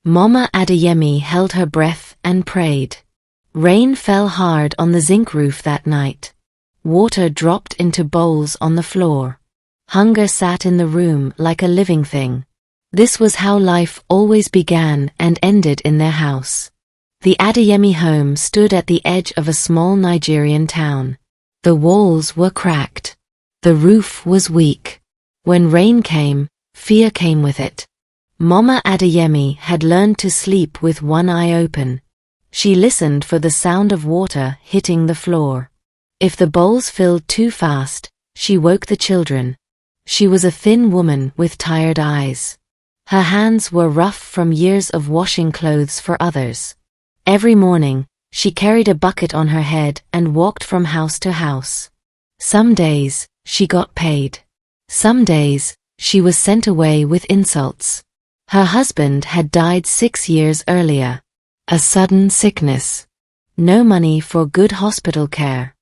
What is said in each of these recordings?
Mama Adeyemi held her breath and prayed. Rain fell hard on the zinc roof that night. Water dropped into bowls on the floor. Hunger sat in the room like a living thing. This was how life always began and ended in their house. The Adeyemi home stood at the edge of a small Nigerian town. The walls were cracked. The roof was weak. When rain came, fear came with it. Mama Adeyemi had learned to sleep with one eye open. She listened for the sound of water hitting the floor. If the bowls filled too fast, she woke the children. She was a thin woman with tired eyes. Her hands were rough from years of washing clothes for others. Every morning, she carried a bucket on her head and walked from house to house. Some days, she got paid. Some days, she was sent away with insults. Her husband had died 6 years earlier. A sudden sickness. No money for good hospital care.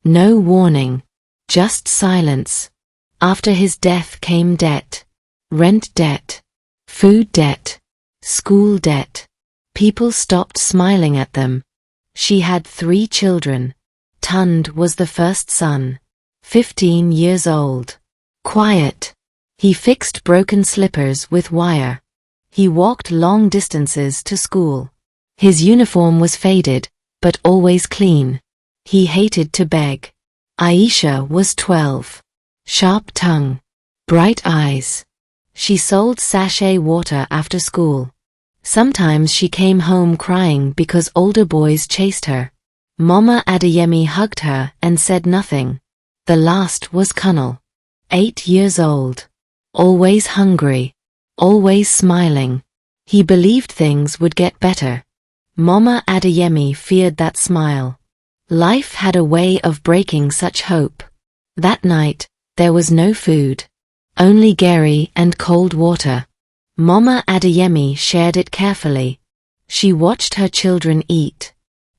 No warning. Just silence. After his death came debt. Rent debt. Food debt. School debt. People stopped smiling at them. She had 3 children. Tund was the first son. 15 years old. Quiet. He fixed broken slippers with wire. He walked long distances to school. His uniform was faded, but always clean. He hated to beg. Aisha was 12. Sharp tongue. Bright eyes. She sold sachet water after school. Sometimes she came home crying because older boys chased her. Mama Adeyemi hugged her and said nothing. The last was Kunal. 8 years old. Always hungry. Always smiling. He believed things would get better. Mama Adeyemi feared that smile. Life had a way of breaking such hope. That night, there was no food. Only gari and cold water. Mama Adeyemi shared it carefully. She watched her children eat.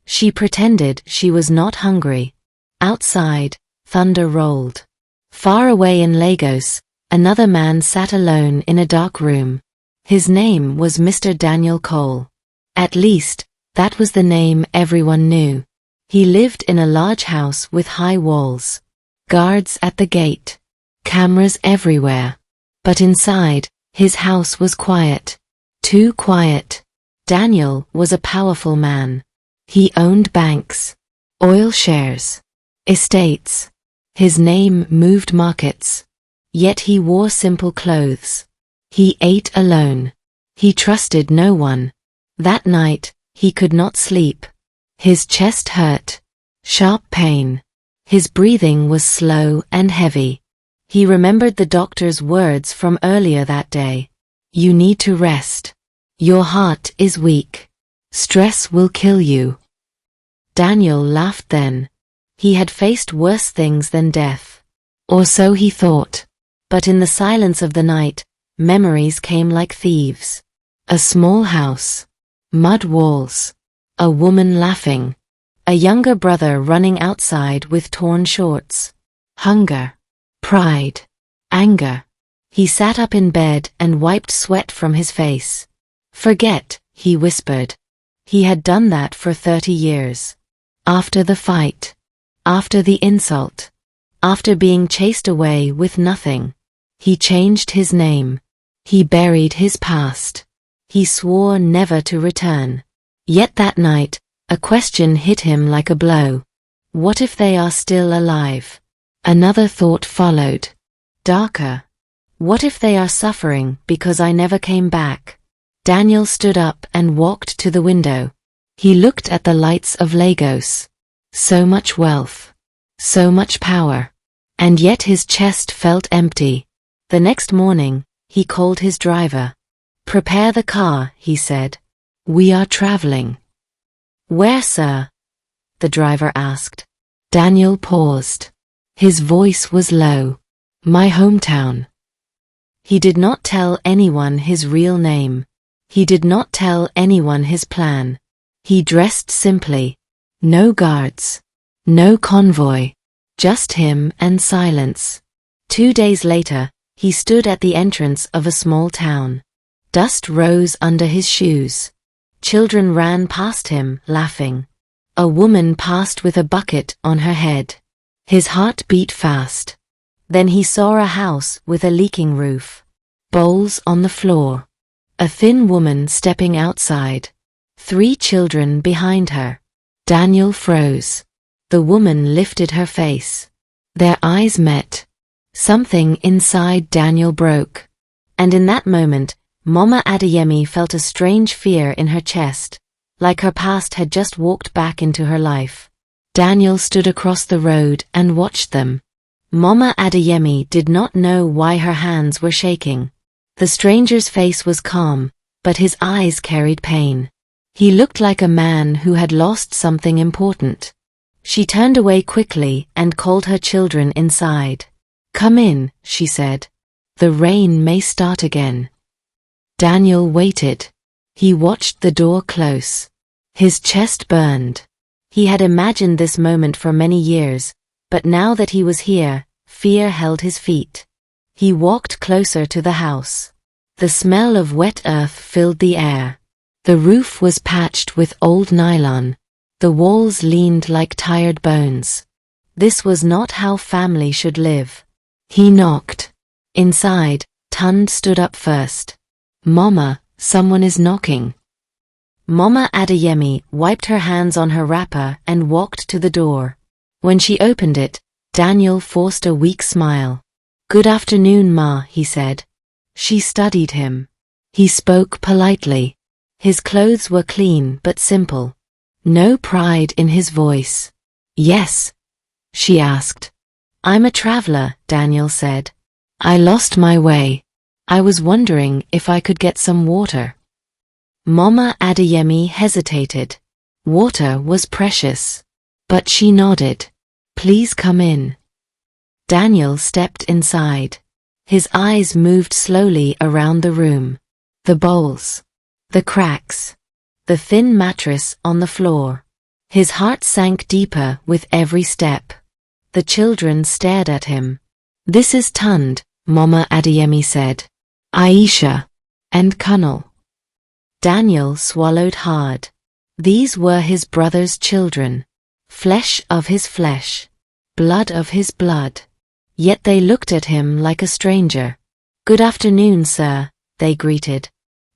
She pretended she was not hungry. Outside, thunder rolled. Far away in Lagos, another man sat alone in a dark room. His name was Mr. Daniel Cole. At least, that was the name everyone knew. He lived in a large house with high walls. Guards at the gate. Cameras everywhere. But inside, his house was quiet. Too quiet. Daniel was a powerful man. He owned banks. Oil shares. Estates. His name moved markets. Yet he wore simple clothes. He ate alone. He trusted no one. That night, he could not sleep. His chest hurt. Sharp pain. His breathing was slow and heavy. He remembered the doctor's words from earlier that day. You need to rest. Your heart is weak. Stress will kill you. Daniel laughed then. He had faced worse things than death. Or so he thought. But in the silence of the night, memories came like thieves. A small house. Mud walls. A woman laughing. A younger brother running outside with torn shorts. Hunger. Pride. Anger. He sat up in bed and wiped sweat from his face. Forget, he whispered. He had done that for 30 years. After the fight. After the insult. After being chased away with nothing. He changed his name. He buried his past. He swore never to return. Yet that night, a question hit him like a blow. What if they are still alive? Another thought followed. Darker. What if they are suffering because I never came back? Daniel stood up and walked to the window. He looked at the lights of Lagos. So much wealth. So much power. And yet his chest felt empty. The next morning, he called his driver. Prepare the car, he said. We are traveling. Where, sir? The driver asked. Daniel paused. His voice was low. My hometown. He did not tell anyone his real name. He did not tell anyone his plan. He dressed simply. No guards. No convoy. Just him and silence. 2 days later, he stood at the entrance of a small town. Dust rose under his shoes. Children ran past him, laughing. A woman passed with a bucket on her head. His heart beat fast. Then he saw a house with a leaking roof. Bowls on the floor. A thin woman stepping outside. 3 children behind her. Daniel froze. The woman lifted her face. Their eyes met. Something inside Daniel broke. And in that moment, Mama Adeyemi felt a strange fear in her chest, like her past had just walked back into her life. Daniel stood across the road and watched them. Mama Adeyemi did not know why her hands were shaking. The stranger's face was calm, but his eyes carried pain. He looked like a man who had lost something important. She turned away quickly and called her children inside. "Come in," she said. "The rain may start again." Daniel waited. He watched the door close. His chest burned. He had imagined this moment for many years, but now that he was here, fear held his feet. He walked closer to the house. The smell of wet earth filled the air. The roof was patched with old nylon. The walls leaned like tired bones. This was not how family should live. He knocked. Inside, Tund stood up first. "Mama, someone is knocking." Mama Adeyemi wiped her hands on her wrapper and walked to the door. When she opened it, Daniel forced a weak smile. "Good afternoon, Ma," he said. She studied him. He spoke politely. His clothes were clean but simple. No pride in his voice. "Yes?" she asked. "I'm a traveler," Daniel said. "I lost my way. I was wondering if I could get some water." Mama Adeyemi hesitated. Water was precious. But she nodded. "Please come in." Daniel stepped inside. His eyes moved slowly around the room. The bowls. The cracks. The thin mattress on the floor. His heart sank deeper with every step. The children stared at him. "This is Tund," Mama Adeyemi said. "Aisha. And Kunal." Daniel swallowed hard. These were his brother's children. Flesh of his flesh. Blood of his blood. Yet they looked at him like a stranger. "Good afternoon, sir," they greeted.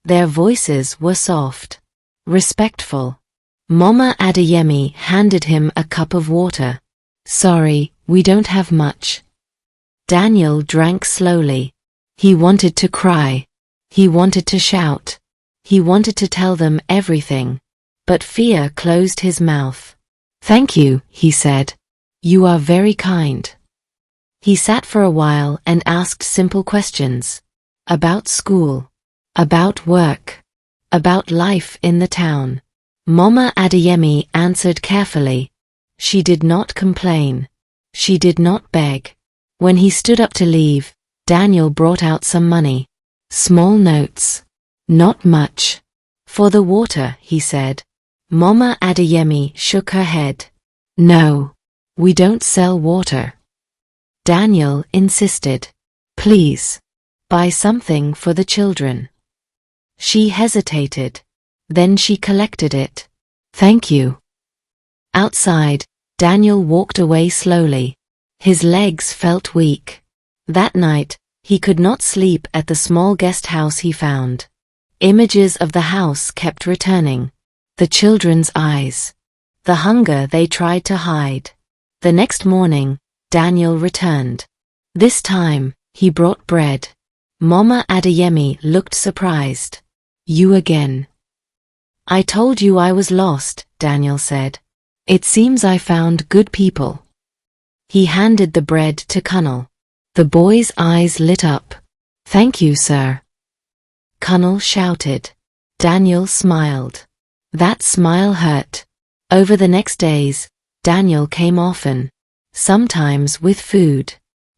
Their voices were soft. Respectful. Mama Adeyemi handed him a cup of water. "Sorry, we don't have much." Daniel drank slowly. He wanted to cry. He wanted to shout. He wanted to tell them everything. But fear closed his mouth. "Thank you," he said. "You are very kind." He sat for a while and asked simple questions. About school. About work. About life in the town. Mama Adeyemi answered carefully. She did not complain. She did not beg. When he stood up to leave, Daniel brought out some money. Small notes. Not much. "For the water," he said. Mama Adeyemi shook her head. "No. We don't sell water." Daniel insisted. "Please. Buy something for the children." She hesitated. Then she collected it. "Thank you." Outside, Daniel walked away slowly. His legs felt weak. That night, he could not sleep at the small guest house he found. Images of the house kept returning. The children's eyes. The hunger they tried to hide. The next morning, Daniel returned. This time, he brought bread. Mama Adeyemi looked surprised. "You again." "I told you I was lost," Daniel said. "It seems I found good people." He handed the bread to Kunal. The boy's eyes lit up. "Thank you, sir." Kunal shouted. Daniel smiled. That smile hurt. Over the next days, Daniel came often. Sometimes with food.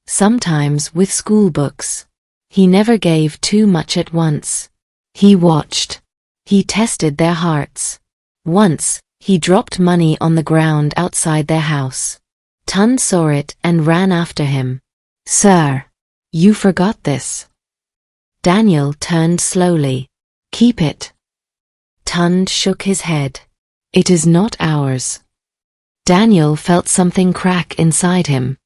Sometimes with school books. He never gave too much at once. He watched. He tested their hearts. Once, he dropped money on the ground outside their house. Tund saw it and ran after him. "Sir, you forgot this." Daniel turned slowly. Keep it. Tund shook his head. It is not ours. Daniel felt something crack inside him.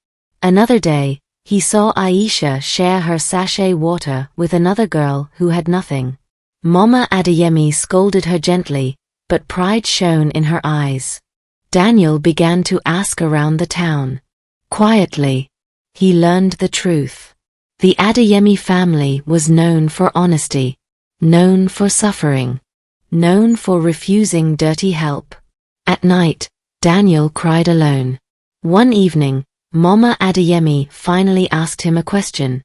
Another day, he saw Aisha share her sachet water with another girl who had nothing. Mama Adeyemi scolded her gently, but pride shone in her eyes. Daniel began to ask around the town. Quietly, he learned the truth. The Adeyemi family was known for honesty, known for suffering, known for refusing dirty help. At night, Daniel cried alone. One evening, Mama Adeyemi finally asked him a question.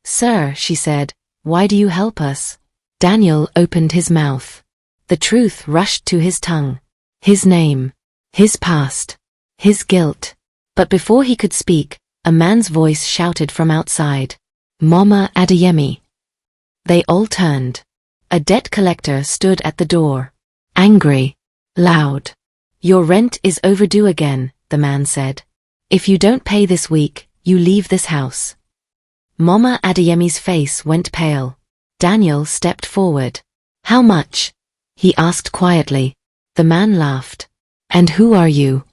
Sir, she said, why do you help us? Daniel opened his mouth. The truth rushed to his tongue. His name, his past, his guilt. But before he could speak, a man's voice shouted from outside. Mama Adeyemi. They all turned. A debt collector stood at the door. Angry. Loud. Your rent is overdue again, the man said. If you don't pay this week, you leave this house. Mama Adeyemi's face went pale. Daniel stepped forward. How much? He asked quietly. The man laughed. And who are you?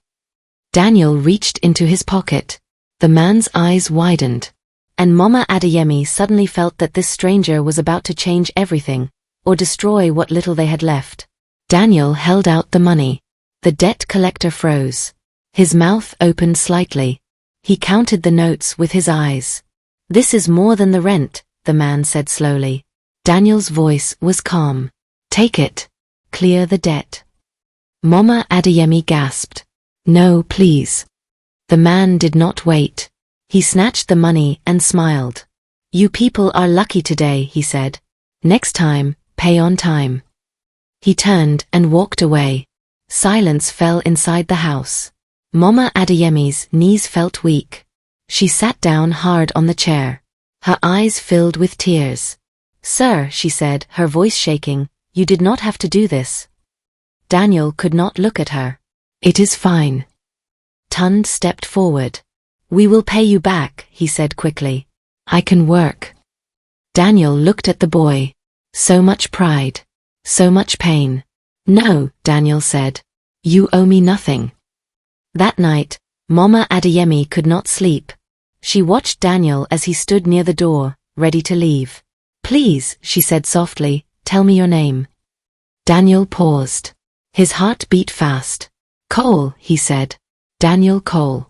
Daniel reached into his pocket. The man's eyes widened. And Mama Adeyemi suddenly felt that this stranger was about to change everything, or destroy what little they had left. Daniel held out the money. The debt collector froze. His mouth opened slightly. He counted the notes with his eyes. This is more than the rent, the man said slowly. Daniel's voice was calm. Take it. Clear the debt. Mama Adeyemi gasped. No, please. The man did not wait. He snatched the money and smiled. You people are lucky today, he said. Next time, pay on time. He turned and walked away. Silence fell inside the house. Mama Adeyemi's knees felt weak. She sat down hard on the chair. Her eyes filled with tears. Sir, she said, her voice shaking, you did not have to do this. Daniel could not look at her. It is fine. Tund stepped forward. We will pay you back, he said quickly. I can work. Daniel looked at the boy. So much pride. So much pain. No, Daniel said. You owe me nothing. That night, Mama Adeyemi could not sleep. She watched Daniel as he stood near the door, ready to leave. Please, she said softly, tell me your name. Daniel paused. His heart beat fast. Cole, he said. Daniel Cole.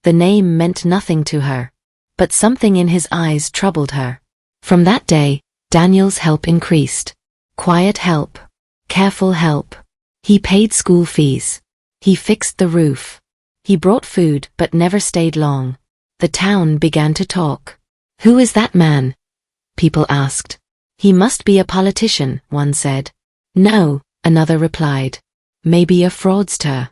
The name meant nothing to her, but something in his eyes troubled her. From that day, Daniel's help increased. Quiet help. Careful help. He paid school fees. He fixed the roof. He brought food but never stayed long. The town began to talk. Who is that man? People asked. He must be a politician, one said. No, another replied. Maybe a fraudster.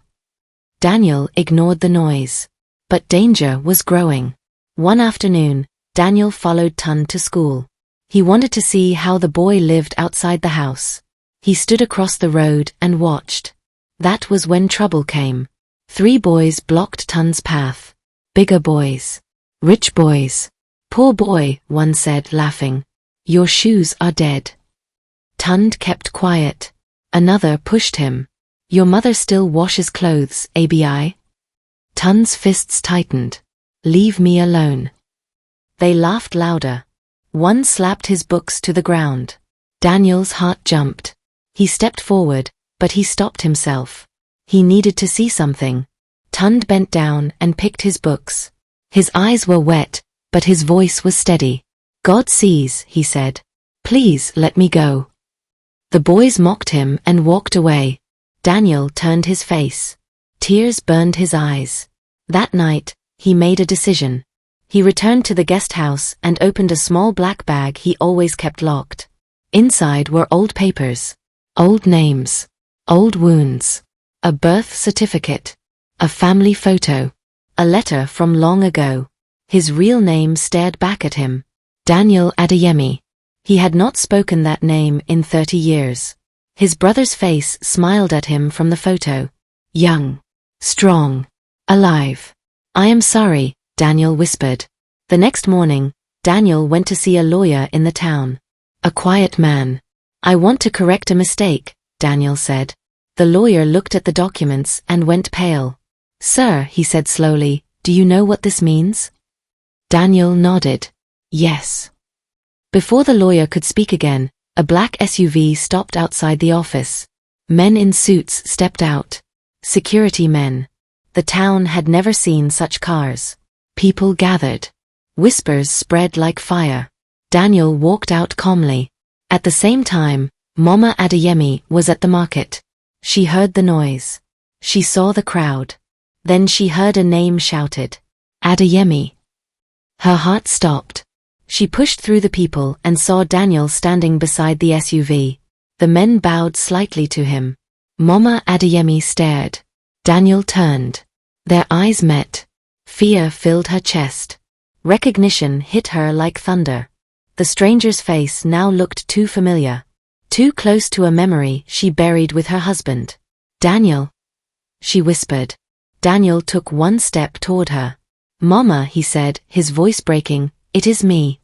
Daniel ignored the noise. But danger was growing. One afternoon, Daniel followed Tund to school. He wanted to see how the boy lived outside the house. He stood across the road and watched. That was when trouble came. 3 boys blocked Tund's path. Bigger boys. Rich boys. Poor boy, one said, laughing. Your shoes are dead. Tund kept quiet. Another pushed him. Your mother still washes clothes, ABI? Tund's fists tightened. Leave me alone. They laughed louder. One slapped his books to the ground. Daniel's heart jumped. He stepped forward, but he stopped himself. He needed to see something. Tund bent down and picked his books. His eyes were wet, but his voice was steady. God sees, he said. Please let me go. The boys mocked him and walked away. Daniel turned his face. Tears burned his eyes. That night, he made a decision. He returned to the guest house and opened a small black bag he always kept locked. Inside were old papers, old names, old wounds, a birth certificate, a family photo, a letter from long ago. His real name stared back at him. Daniel Adeyemi. He had not spoken that name in 30 years. His brother's face smiled at him from the photo. Young, strong, alive. I am sorry, Daniel whispered. The next morning, Daniel went to see a lawyer in the town. A quiet man. I want to correct a mistake, Daniel said. The lawyer looked at the documents and went pale. Sir, he said slowly, do you know what this means? Daniel nodded. Yes. Before the lawyer could speak again, a black SUV stopped outside the office. Men in suits stepped out. Security men. The town had never seen such cars. People gathered. Whispers spread like fire. Daniel walked out calmly. At the same time, Mama Adeyemi was at the market. She heard the noise. She saw the crowd. Then she heard a name shouted. Adeyemi. Her heart stopped. She pushed through the people and saw Daniel standing beside the SUV. The men bowed slightly to him. Mama Adeyemi stared. Daniel turned. Their eyes met. Fear filled her chest. Recognition hit her like thunder. The stranger's face now looked too familiar. Too close to a memory she buried with her husband. Daniel, she whispered. Daniel took one step toward her. Mama, he said, his voice breaking, it is me.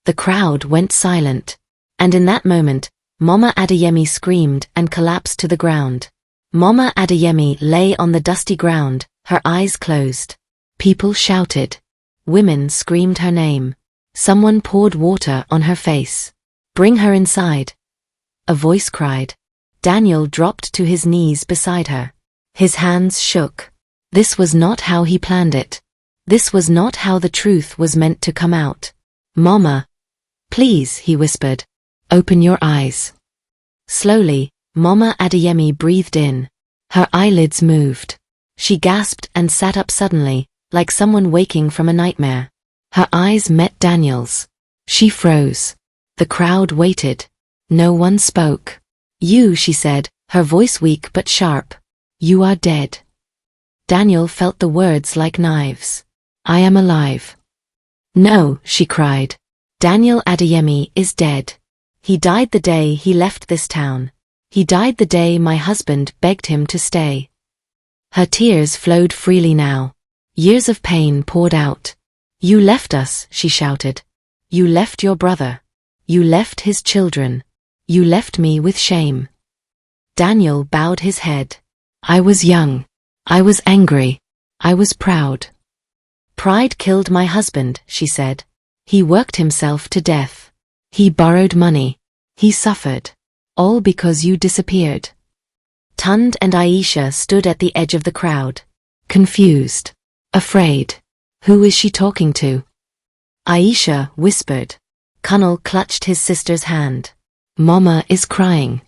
The crowd went silent. And in that moment, Mama Adeyemi screamed and collapsed to the ground. Mama Adeyemi lay on the dusty ground, her eyes closed. People shouted. Women screamed her name. Someone poured water on her face. Bring her inside. A voice cried. Daniel dropped to his knees beside her. His hands shook. This was not how he planned it. This was not how the truth was meant to come out. Mama. Please, he whispered. Open your eyes. Slowly, Mama Adeyemi breathed in. Her eyelids moved. She gasped and sat up suddenly, like someone waking from a nightmare. Her eyes met Daniel's. She froze. The crowd waited. No one spoke. You, she said, her voice weak but sharp. You are dead. Daniel felt the words like knives. I am alive. No, she cried. Daniel Adeyemi is dead. He died the day he left this town. He died the day my husband begged him to stay. Her tears flowed freely now. Years of pain poured out. You left us, she shouted. You left your brother. You left his children. You left me with shame. Daniel bowed his head. I was young. I was angry. I was proud. Pride killed my husband, she said. He worked himself to death. He borrowed money. He suffered. All because you disappeared. Tund and Aisha stood at the edge of the crowd. Confused. Afraid. Who is she talking to? Aisha whispered. Kunal clutched his sister's hand. Mama is crying.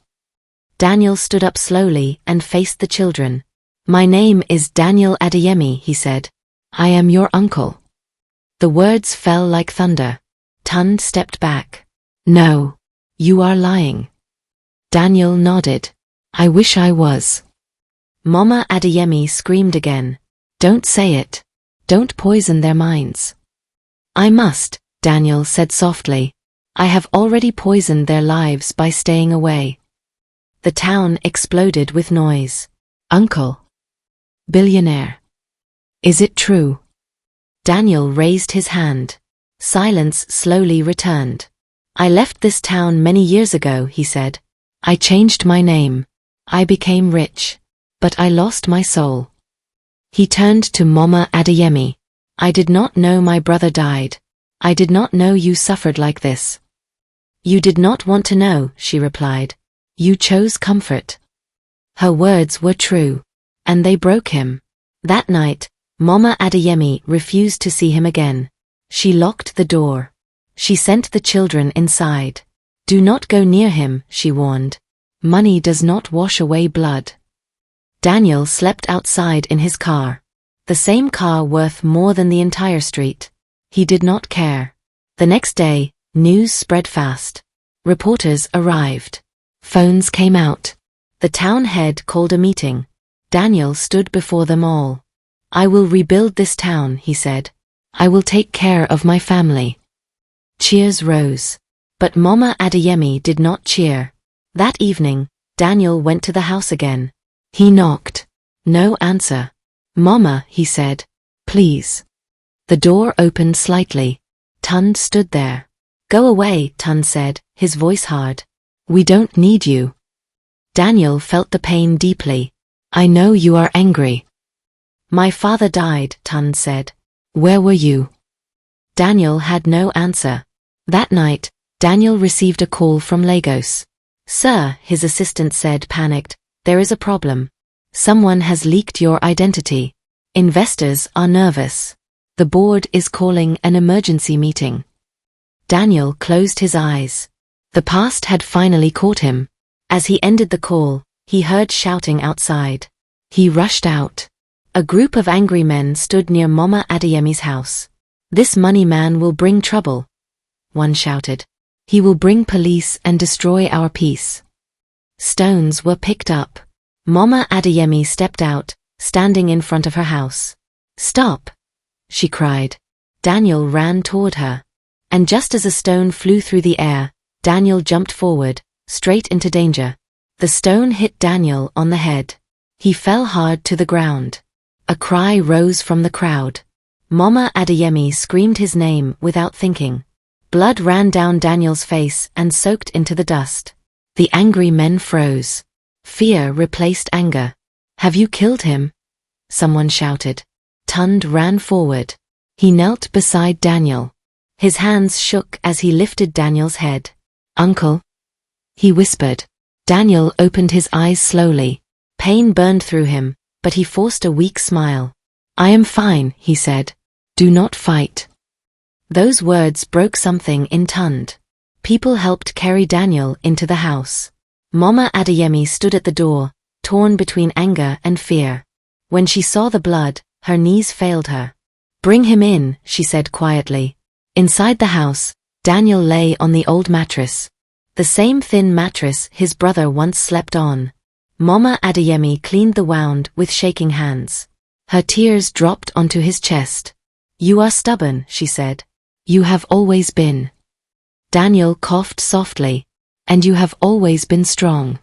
Daniel stood up slowly and faced the children. My name is Daniel Adeyemi, he said. I am your uncle. The words fell like thunder. Tund stepped back. No. You are lying. Daniel nodded. I wish I was. Mama Adeyemi screamed again. Don't say it. Don't poison their minds. I must, Daniel said softly. I have already poisoned their lives by staying away. The town exploded with noise. Uncle. Billionaire. Is it true? Daniel raised his hand. Silence slowly returned. I left this town many years ago, he said. I changed my name. I became rich. But I lost my soul. He turned to Mama Adeyemi. I did not know my brother died. I did not know you suffered like this. You did not want to know, she replied. You chose comfort. Her words were true. And they broke him. That night, Mama Adeyemi refused to see him again. She locked the door. She sent the children inside. Do not go near him, she warned. Money does not wash away blood. Daniel slept outside in his car. The same car worth more than the entire street. He did not care. The next day, news spread fast. Reporters arrived. Phones came out. The town head called a meeting. Daniel stood before them all. I will rebuild this town, he said. I will take care of my family. Cheers rose. But Mama Adeyemi did not cheer. That evening, Daniel went to the house again. He knocked. No answer. Mama, he said. Please. The door opened slightly. Tund stood there. Go away, Tund said, his voice hard. We don't need you. Daniel felt the pain deeply. I know you are angry. My father died, Tund said. Where were you? Daniel had no answer. That night, Daniel received a call from Lagos. Sir, his assistant said, panicked, there is a problem. Someone has leaked your identity. Investors are nervous. The board is calling an emergency meeting. Daniel closed his eyes. The past had finally caught him. As he ended the call, he heard shouting outside. He rushed out. A group of angry men stood near Mama Adeyemi's house. This money man will bring trouble, one shouted. He will bring police and destroy our peace. Stones were picked up. Mama Adeyemi stepped out, standing in front of her house. Stop, she cried. Daniel ran toward her. And just as a stone flew through the air, Daniel jumped forward, straight into danger. The stone hit Daniel on the head. He fell hard to the ground. A cry rose from the crowd. Mama Adeyemi screamed his name without thinking. Blood ran down Daniel's face and soaked into the dust. The angry men froze. Fear replaced anger. Have you killed him? Someone shouted. Tund ran forward. He knelt beside Daniel. His hands shook as he lifted Daniel's head. Uncle? He whispered. Daniel opened his eyes slowly. Pain burned through him, but he forced a weak smile. I am fine, he said. Do not fight. Those words broke something in Tund. People helped carry Daniel into the house. Mama Adeyemi stood at the door, torn between anger and fear. When she saw the blood, her knees failed her. Bring him in, she said quietly. Inside the house, Daniel lay on the old mattress. The same thin mattress his brother once slept on. Mama Adeyemi cleaned the wound with shaking hands. Her tears dropped onto his chest. You are stubborn, she said. You have always been. Daniel coughed softly. And you have always been strong.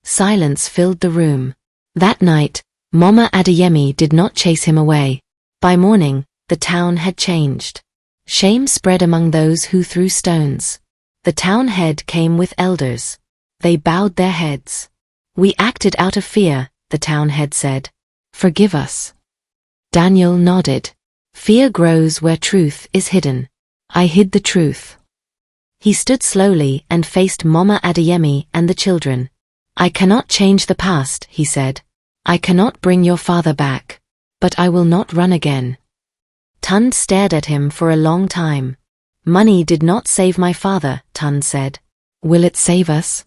Silence filled the room. That night, Mama Adeyemi did not chase him away. By morning, the town had changed. Shame spread among those who threw stones. The town head came with elders. They bowed their heads. We acted out of fear, the town head said. Forgive us. Daniel nodded. Fear grows where truth is hidden. I hid the truth. He stood slowly and faced Mama Adeyemi and the children. I cannot change the past, he said. I cannot bring your father back. But I will not run again. Tund stared at him for a long time. Money did not save my father, Tund said. Will it save us?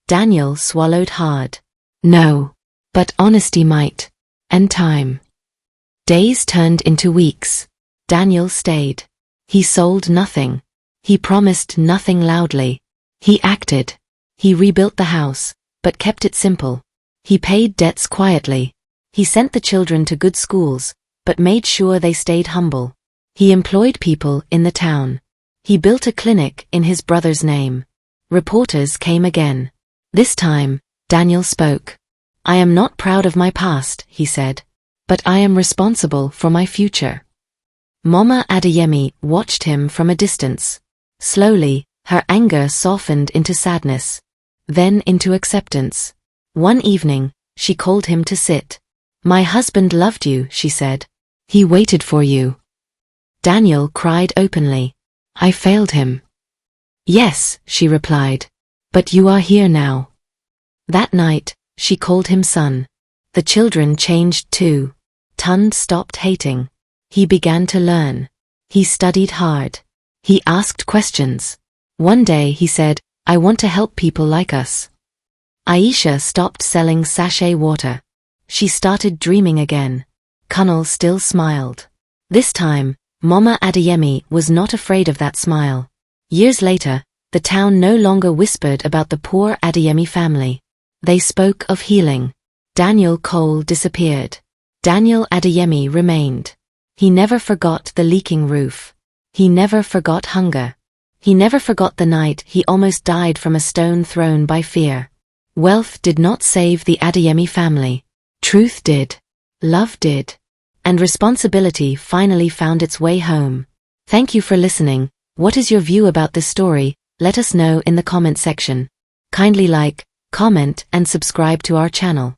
Daniel swallowed hard. No. But honesty might. And time. Days turned into weeks. Daniel stayed. He sold nothing. He promised nothing loudly. He acted. He rebuilt the house, but kept it simple. He paid debts quietly. He sent the children to good schools, but made sure they stayed humble. He employed people in the town. He built a clinic in his brother's name. Reporters came again. This time, Daniel spoke. I am not proud of my past, he said. But I am responsible for my future. Mama Adeyemi watched him from a distance. Slowly, her anger softened into sadness. Then into acceptance. One evening, she called him to sit. My husband loved you, she said. He waited for you. Daniel cried openly. I failed him. Yes, she replied. But you are here now. That night, she called him son. The children changed too. Tund stopped hating. He began to learn. He studied hard. He asked questions. One day he said, I want to help people like us. Aisha stopped selling sachet water. She started dreaming again. Kunal still smiled. This time, Mama Adeyemi was not afraid of that smile. Years later, the town no longer whispered about the poor Adeyemi family. They spoke of healing. Daniel Cole disappeared. Daniel Adeyemi remained. He never forgot the leaking roof. He never forgot hunger. He never forgot the night he almost died from a stone thrown by fear. Wealth did not save the Adeyemi family. Truth did. Love did. And responsibility finally found its way home. Thank you for listening. What is your view about this story? Let us know in the comment section. Kindly like, comment, and subscribe to our channel.